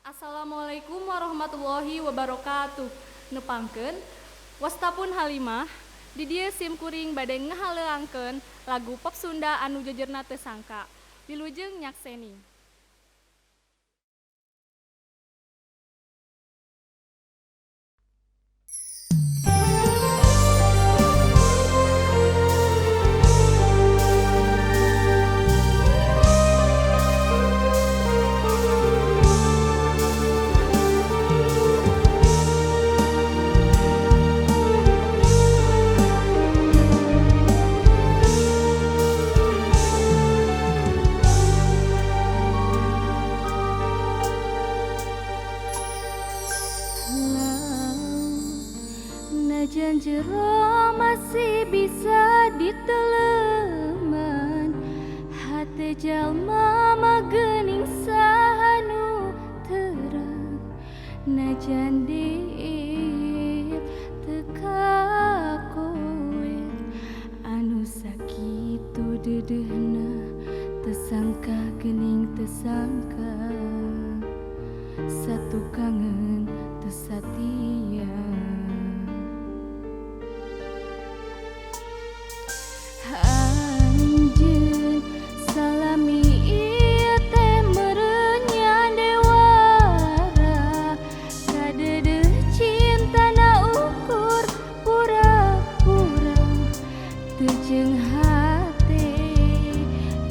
Assalamualaikum warahmatullahi wabarakatuh. Nepangkeun wastapun halimah di dieu sim kuring bade ngahaleangkeun lagu pop Sunda anu jejerna teu sangka. Wilujeng nyakseni. Najan jero masih bisa diteleman, hate jalma magening sahanu terang. Najan diit teka kowe anu sakitu dedehna, tesangka gening tesangka satu kangen tesatia. Anjeun salami ieu teh meureun dewara, kadeudeut cintana ukur pura-pura, teu jeung hate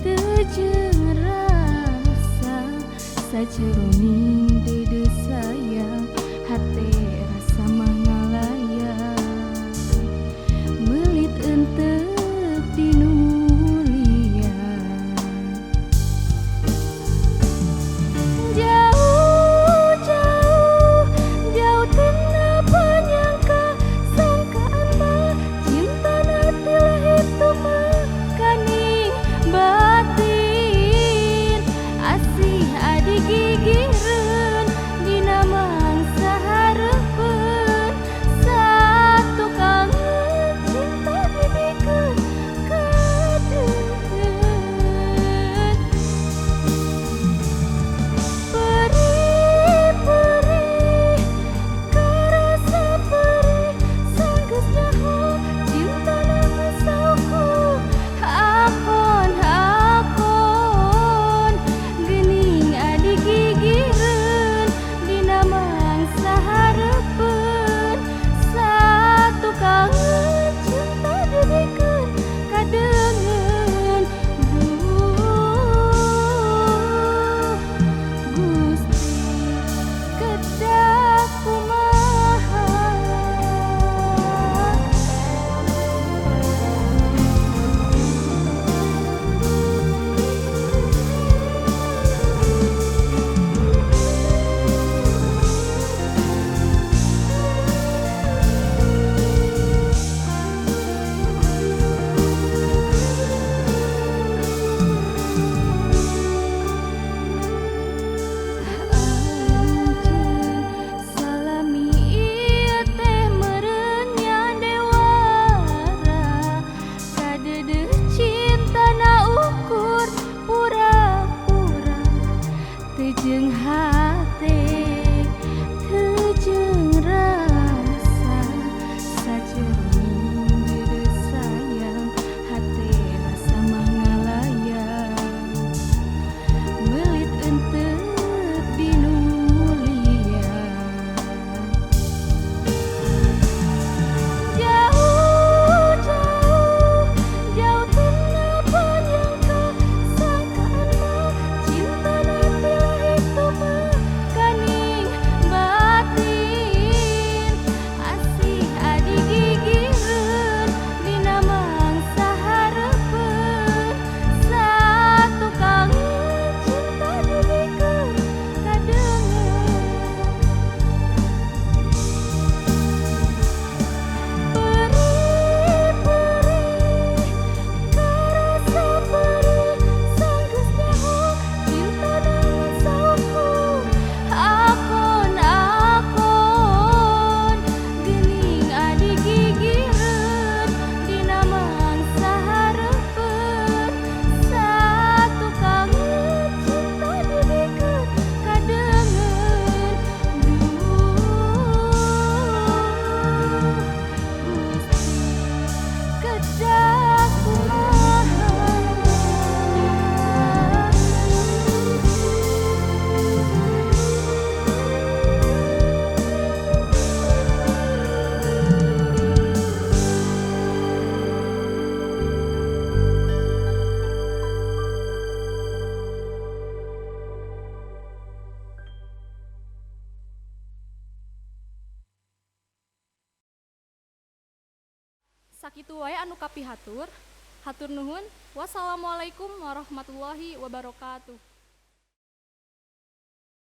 teu jeung rasa, sajeroning deudeu sayang hate rasa mah ngalayang, meulit eunteu dinulia. Jauh, jauh, jauh kenapa nyangka sangkaan mah cinta natilah itu makaning batin, asih adi gigireun dina Sakitu wae anu kapihatur. Hatur nuhun. Wassalamualaikum warahmatullahi wabarakatuh.